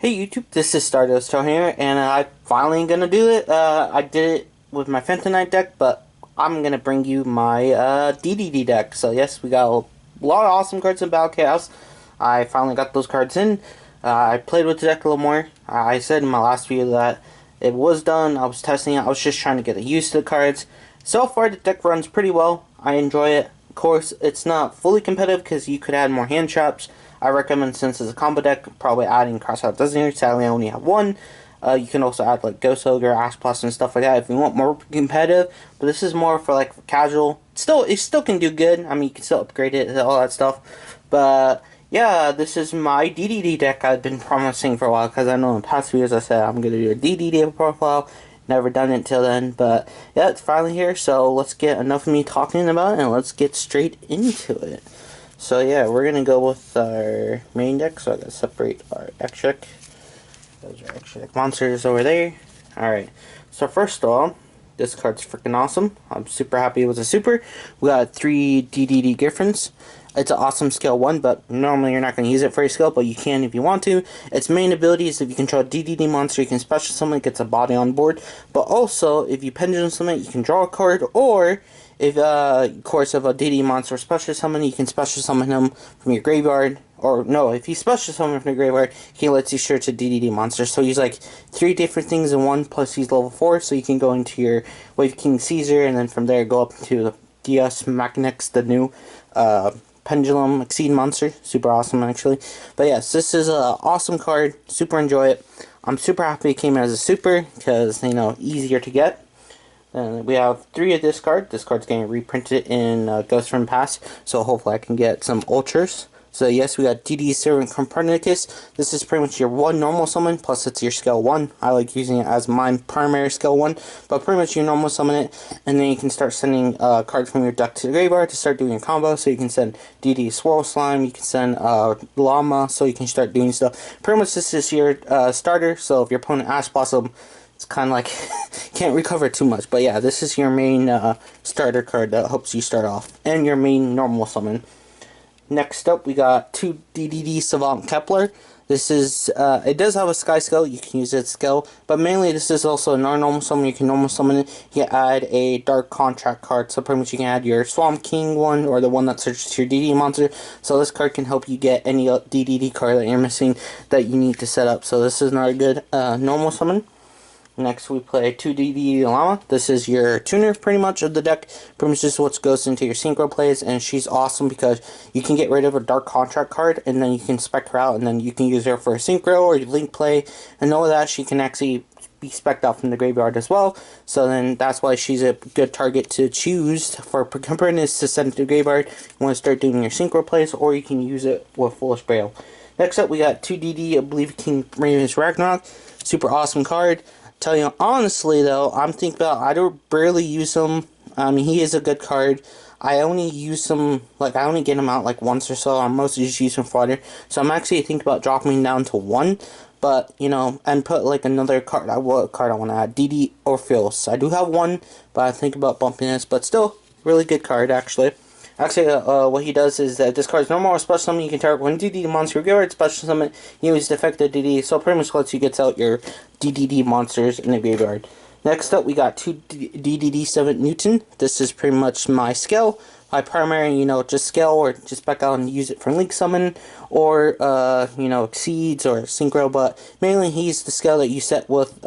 Hey YouTube, this is Stardust here, and I finally gonna do it. I did it with my Fentonite deck, but I'm gonna bring you my DDD deck. So yes, we got a lot of awesome cards in Battle Chaos. I finally got those cards in. I played with the deck a little more. I said in my last video that it was done. I was testing it. I was just trying to get used to the cards. So far, the deck runs pretty well. I enjoy it. Of course, it's not fully competitive because you could add more hand traps. I recommend, since it's a combo deck, probably adding Crossout Designator. Sadly, I only have one. You can also add like Ghost Ogre, Ash Plus, and stuff like that if you want more competitive. But this is more for like casual. It still can do good. I mean, you can still upgrade it and all that stuff. But yeah, this is my DDD deck I've been promising for a while, because I know in past videos I said I'm gonna do a DDD profile. Never done it till then, but yeah, it's finally here. So let's get enough of me talking about it and let's get straight into it. So yeah, we're gonna go with our main deck. So I gotta separate our extra deck. Those are extra deck monsters over there. Alright, so first of all, this card's freaking awesome. I'm super happy it was a super. We got 3 DDD Griffins. It's an awesome skill 1, but normally you're not going to use it for a skill, but you can if you want to. Its main ability is if you control a DDD monster, you can special summon it, gets a body on board. But also, if you pendulum summon it, you can draw a card, or if, of course, if a DDD monster special summon, you can special summon him from your graveyard. Or, no, if you special summon from the graveyard, he lets you search a DDD monster. So he's like 3 different things in one, plus he's level 4, so you can go into your Wave King Caesar, and then from there go up to the DS Magnex, the new, Pendulum Exceed monster. Super awesome, actually. But yes, this is an awesome card. Super enjoy it. I'm super happy it came as a super, because, you know, easier to get. And we have 3 of this card. This card's getting reprinted in Ghost from Past, so hopefully I can get some Ultras. So yes, we got DD Servant Copernicus. This is pretty much your 1 normal summon, plus it's your skill 1. I like using it as my primary skill 1, but pretty much you normal summon it, and then you can start sending cards from your deck to the graveyard to start doing a combo. So you can send DD Swirl Slime, you can send Llama, so you can start doing stuff. Pretty much this is your starter, so if your opponent Ash Blossom, it's kind of like, can't recover too much. But yeah, this is your main starter card that helps you start off, and your main normal summon. Next up, we got 2 DDD Savant Kepler. This is, it does have a Sky Skill, you can use its skill, but mainly this is also a non-normal summon. You can normal summon it, you can add a Dark Contract card, so pretty much you can add your Swamp King one, or the one that searches your DDD monster, so this card can help you get any DDD card that you're missing that you need to set up, so this is not a good normal summon. Next, we play 2 DD Llama. This is your tuner, pretty much, of the deck. Pretty much just what goes into your synchro plays, and she's awesome because you can get rid of a Dark Contract card, and then you can spec her out, and then you can use her for a synchro or link play, and know that she can actually be spec'd out from the graveyard as well. So then that's why she's a good target to choose for Copernicus to send to the graveyard. You want to start doing your synchro plays, or you can use it with Foolish Braille. Next up, we got 2 DD, I believe, King Raven's Ragnarok. Super awesome card. Tell you honestly though, I'm thinking about, I don't barely use him. I mean, he is a good card. I only use him, like, I only get him out like once or so. I'm mostly just using fodder. So I'm actually thinking about dropping him down to 1. But, you know, and put like another card. What card I want to add? DD Orpheus. I do have 1, but I think about bumping this. But still, really good card actually. Actually, what he does is that this card's normal or special summon. You can target one DDD monster graveyard, special summon, use defective DDD, so pretty much lets you get out your DDD monsters in the graveyard. Next up, we got 2 DDD 7 Newton. This is pretty much my skill. My primary, you know, just skill, or just back out and use it for link summon, or, you know, exceeds or synchro, but mainly he's the skill that you set with,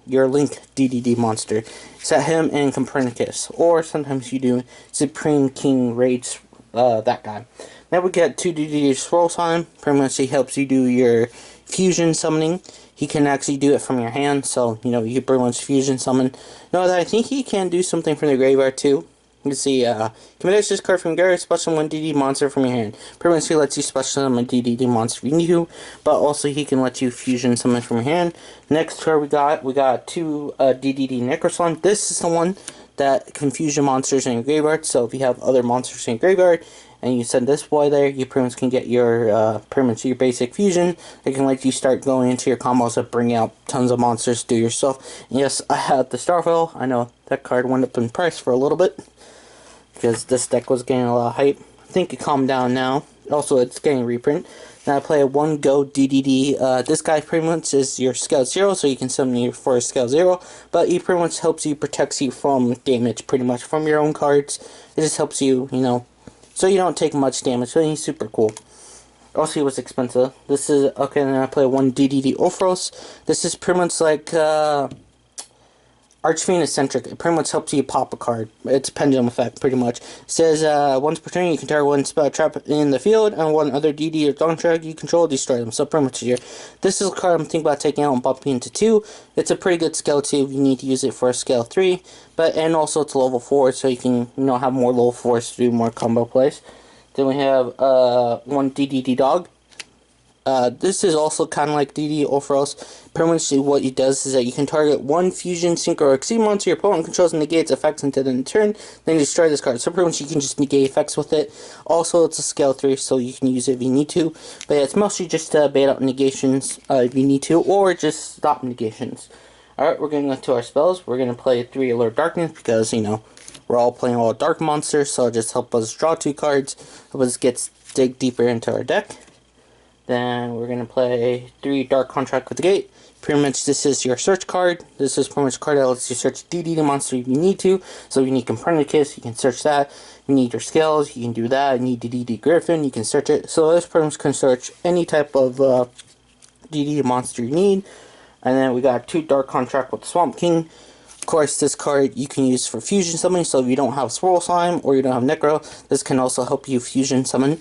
your Link DDD monster. Set him in Copernicus, or sometimes you do Supreme King Raids, that guy. Then we get 2 DDD Swirl Time. Pretty much he helps you do your fusion summoning. He can actually do it from your hand, so, you know, you pretty much fusion summon. No, that I think he can do something from the graveyard too. You can see, commit this card from Garrett, special summon DD monster from your hand. Pretty much he lets you special summon a DDD monster from you, but also he can let you fusion summon from your hand. Next card we got 2 DDD Necroslime. This is the one that can fusion monsters in your graveyard, so if you have other monsters in your graveyard, and you send this boy there, you pretty much can get your, pretty much your basic fusion. It can let you start going into your combos of bringing out tons of monsters to do yourself. And yes, I had the Starfell. I know that card went up in price for a little bit, because this deck was getting a lot of hype. I think it calmed down now. Also, it's getting reprint. Then I play a 1 go DDD. This guy pretty much is your Scout 0, so you can summon you for a Scout 0, but he pretty much helps you, protects you from damage pretty much from your own cards. It just helps you, you know, so you don't take much damage, so he's super cool. Also, he was expensive. This is, okay, then I play 1 DDD Ophiros. This is pretty much like, Archfiend Eccentric. It pretty much helps you pop a card. It's pendulum effect, pretty much. It says, once per turn, you can target one spell trap in the field, and one other DD or Dawn Track you control, destroy them. So pretty much here. This is a card I'm thinking about taking out and bumping into 2. It's a pretty good scale 2 if you need to use it for a scale 3. And also it's level 4, so you can, you know, have more level 4s to do more combo plays. Then we have, 1 DDD Dog. This is also kind of like DD Ophiros. Pretty much what it does is that you can target one fusion, synchro, or exceed monster your opponent controls and negates effects until the end of turn, then destroy this card. So pretty much you can just negate effects with it. Also, it's a scale 3, so you can use it if you need to. But yeah, it's mostly just to bait out negations if you need to, or just stop negations. Alright, we're going to go to our spells. We're going to play 3 Alert Darkness because, you know, we're all playing all dark monsters, so it'll just help us draw 2 cards, help us dig deeper into our deck. Then we're going to play 3 Dark Contract with the Gate. Pretty much this is your search card. This is pretty much a card that lets you search DD the monster if you need to. So if you need Copernicus, you can search that. If you need your scales, you can do that. If you need DD Griffin, you can search it. So this pretty much can search any type of DD monster you need. And then we got 2 Dark Contract with the Swamp King. Of course, this card you can use for fusion summoning. So if you don't have Swirl Time or you don't have Necro, this can also help you fusion summon.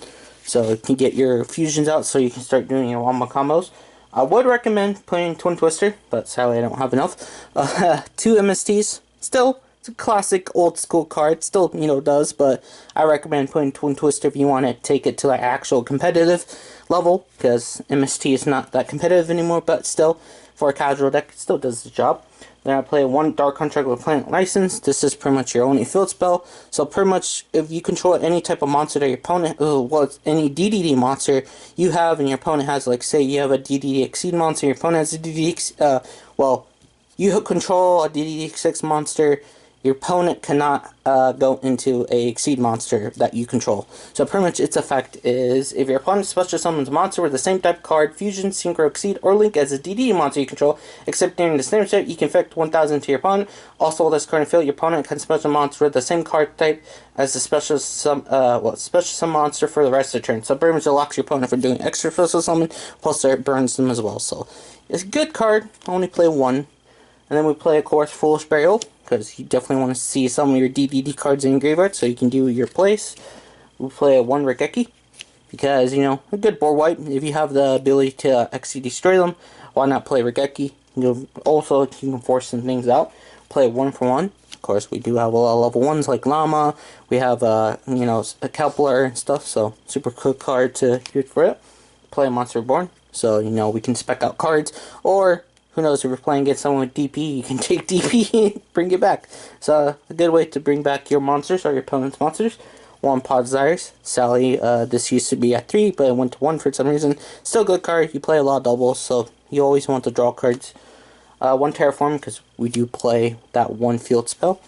So you can get your fusions out so you can start doing your wombo combos. I would recommend playing Twin Twister, but sadly I don't have enough. 2 MSTs. Still, it's a classic old school card. Still, you know, does, but I recommend playing Twin Twister if you want to take it to like actual competitive level, because MST is not that competitive anymore, but still, for a casual deck, it still does the job. Then I play 1 Dark Contract with Planet License. This is pretty much your only field spell. So pretty much if you control any type of monster that your opponent, any DDD monster you have and your opponent has, like say you have a DDD Exceed monster, your opponent has a DDD, you control a DDD 6 monster, your opponent cannot go into a Exceed monster that you control. So pretty much its effect is, if your opponent special summons a monster with the same type card, Fusion, Synchro, Exceed, or Link as a DD monster you control, except during the snare set, you can affect 1000 to your opponent. Also, this current field, your opponent can special monster with the same card type as the special summon monster for the rest of the turn. So pretty much it locks your opponent from doing extra special summon, plus it burns them as well. So it's a good card. I only play 1. And then we play, of course, Foolish Burial, because you definitely want to see some of your DDD cards in your graveyard, so you can do your plays. We play a 1 Regeki, because, you know, a good board wipe. If you have the ability to XC destroy them, why not play Regeki? Also, you can force some things out. Play 1 for 1. Of course, we do have a lot of level 1s like Llama. We have, you know, a Kepler and stuff, so super cool card to use for it. Play Monster Reborn, so, you know, we can spec out cards, or who knows, if you're playing against someone with DP, you can take DP and bring it back. So, a good way to bring back your monsters or your opponent's monsters. 1 Pod Desires. Sally, this used to be at 3, but it went to 1 for some reason. Still a good card. You play a lot of doubles, so you always want to draw cards. 1 Terraform, because we do play that 1 field spell.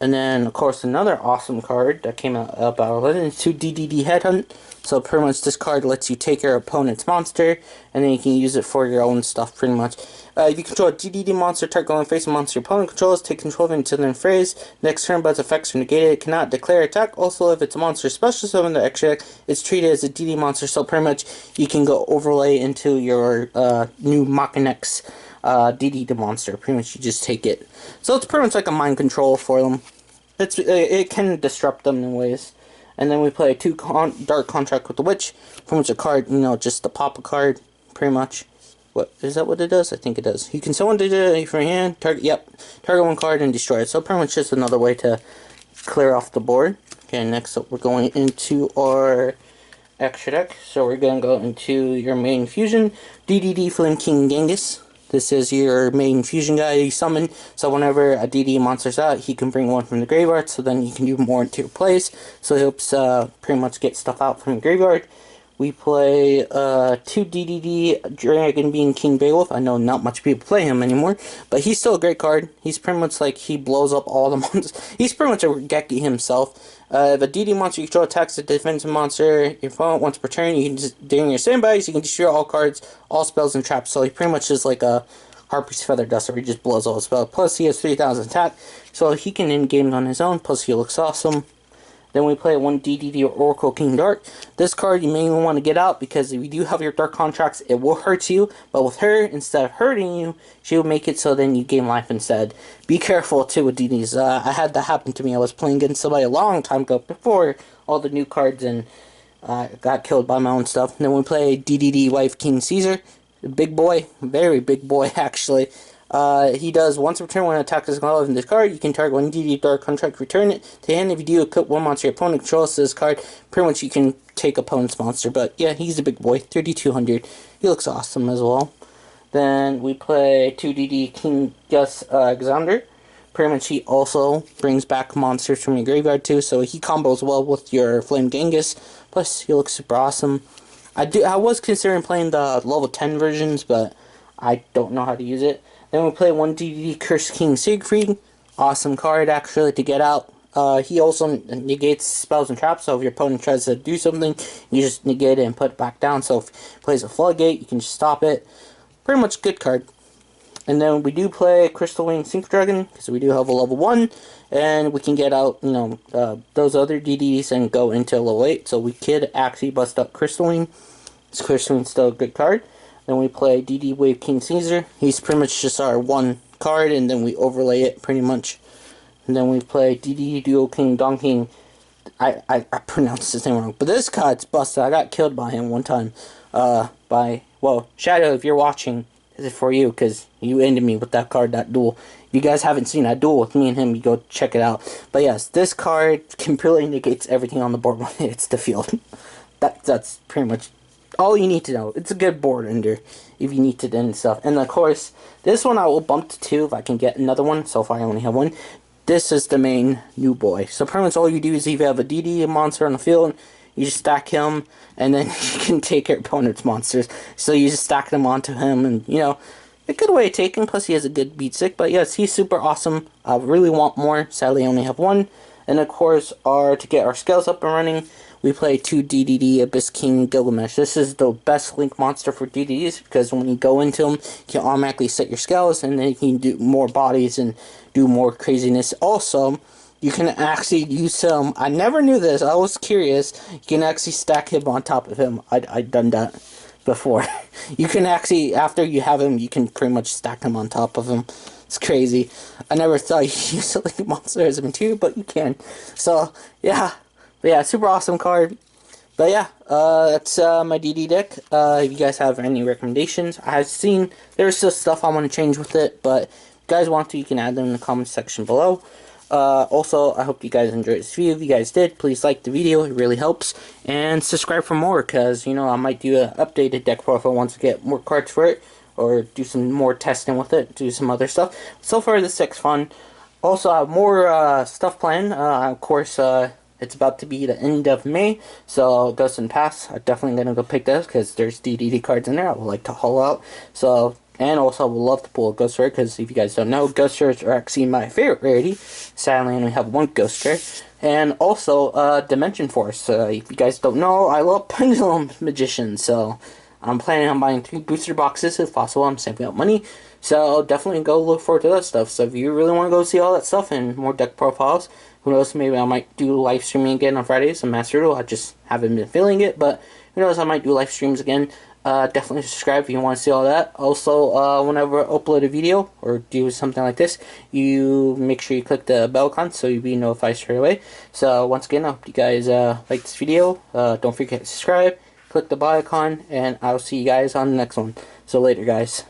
And then, of course, another awesome card that came out about 11 is 2 DDD Headhunt. So pretty much this card lets you take your opponent's monster, and then you can use it for your own stuff, pretty much. If you control a DDD monster, target going face a monster your opponent controls, take control of it until the end phase. Next turn, but its effects are negated. It cannot declare attack. Also, if it's a monster special summon the extra deck, it's treated as a DD monster. So pretty much you can go overlay into your new Machinex DD monster. Pretty much you just take it. So it's pretty much like a mind control for them. It can disrupt them in ways. And then we play a 2 Dark Contract with the Witch. Pretty much a card, you know, just to pop a card, pretty much. What is that what it does? I think it does. You can summon it from your hand, target 1 card and destroy it. So pretty much just another way to clear off the board. Okay, next up we're going into our extra deck. So we're gonna go into your main fusion, DDD Flame King Genghis. This is your main fusion guy you summon, so whenever a DD monster's out, he can bring 1 from the graveyard, so then you can do more into your plays. So it helps pretty much get stuff out from the graveyard. We play 2 DDD Dragon Being King Beowulf. I know not much people play him anymore, but he's still a great card. He's pretty much like he blows up all the monsters. He's pretty much a Geki himself. If a DD monster you control attacks a defensive monster, your opponent once per turn, you can just during your standbys, you can destroy all cards, all spells, and traps. So he pretty much is like a Harpy's Feather Duster. He just blows all his spells. Plus he has 3,000 attack, so he can end games on his own. Plus he looks awesome. Then we play 1 DDD Oracle King Dark. This card you may even want to get out because if you do have your Dark Contracts, it will hurt you. But with her, instead of hurting you, she will make it so then you gain life instead. Be careful too with DDs. I had that happen to me. I was playing against somebody a long time ago before all the new cards and got killed by my own stuff. And then we play DDD Wife King Caesar. Big boy. Very big boy actually. He does once per turn when an attack is involved in this card, you can target 1 DD Dark Contract, return it to hand. If you do, equip 1 monster your opponent controls to this card. Pretty much you can take opponent's monster, but yeah, he's a big boy, 3,200. He looks awesome as well. Then we play 2 DD King Gus Alexander. Pretty much he also brings back monsters from your graveyard too, so he combos well with your Flame Genghis. Plus, he looks super awesome. I was considering playing the level 10 versions, but I don't know how to use it. Then we play 1 DDD Curse King Siegfried. Awesome card actually to get out. He also negates spells and traps, so if your opponent tries to do something, you just negate it and put it back down. So if he plays a Floodgate, you can just stop it. Pretty much good card. And then we do play Crystal Wing Sync Dragon, because we do have a level 1, and we can get out, you know, those other DDs and go into level 8, so we could actually bust up Crystal Wing. This Crystal Wing's still a good card. Then we play DD Wave King Caesar. He's pretty much just our 1 card, and then we overlay it pretty much. And then we play DD Duo King Don King. I pronounced his name wrong, but this card's busted. I got killed by him one time. Well, Shadow, if you're watching, this is for you, because you ended me with that card, that duel. If you guys haven't seen that duel with me and him, you go check it out. But yes, this card completely negates everything on the board when it hits the field. That's pretty much all you need to know. It's a good board ender if you need to end stuff. And of course, this one I will bump to 2 if I can get another one. So far I only have 1. This is the main new boy. So pretty much all you do is if you have a DD monster on the field, you just stack him, and then you can take your opponent's monsters. So you just stack them onto him, and you know, a good way of taking. Plus he has a good beat stick. But yes, he's super awesome. I really want more. Sadly I only have 1. And of course, to get our scales up and running, we play 2 DDD Abyss King Gilgamesh. This is the best link monster for DDDs because when you go into him, you can automatically set your scales and then you can do more bodies and do more craziness. Also, you can actually use him. I never knew this. I was curious. You can actually stack him on top of him. I'd done that before. You can actually, after you have him, you can pretty much stack him on top of him. It's crazy. I never thought you used a link monster as a material, but you can. So, yeah. But yeah, super awesome card. But yeah, that's my DD deck. If you guys have any recommendations, I've seen there's still stuff I want to change with it, but if you guys want to, you can add them in the comments section below. Also, I hope you guys enjoyed this video. If you guys did, please like the video, it really helps. And subscribe for more, because, you know, I might do an updated deck profile once I get more cards for it, or do some more testing with it, do some other stuff. So far, this deck's fun. Also, I have more stuff planned. Of course, it's about to be the end of May, so Ghost and Pass, I'm definitely going to go pick those, because there's DDD cards in there I would like to haul out. So, and also I would love to pull a Ghost Rare, because if you guys don't know, Ghost Rares are actually my favorite rarity. Sadly, I only have 1 Ghost Rare. And also, Dimension Force. If you guys don't know, I love Pendulum Magician, so I'm planning on buying 3 booster boxes if possible. I'm saving up money, so definitely go look forward to that stuff. So if you really want to go see all that stuff and more deck profiles, who knows, maybe I might do live streaming again on Fridays on Master Duel. I just haven't been feeling it, but who knows, I might do live streams again. Definitely subscribe if you want to see all that. Also, whenever I upload a video or do something like this, you make sure you click the bell icon so you'll be notified straight away. So once again, I hope you guys like this video. Don't forget to subscribe, click the bell icon, and I'll see you guys on the next one. So later, guys.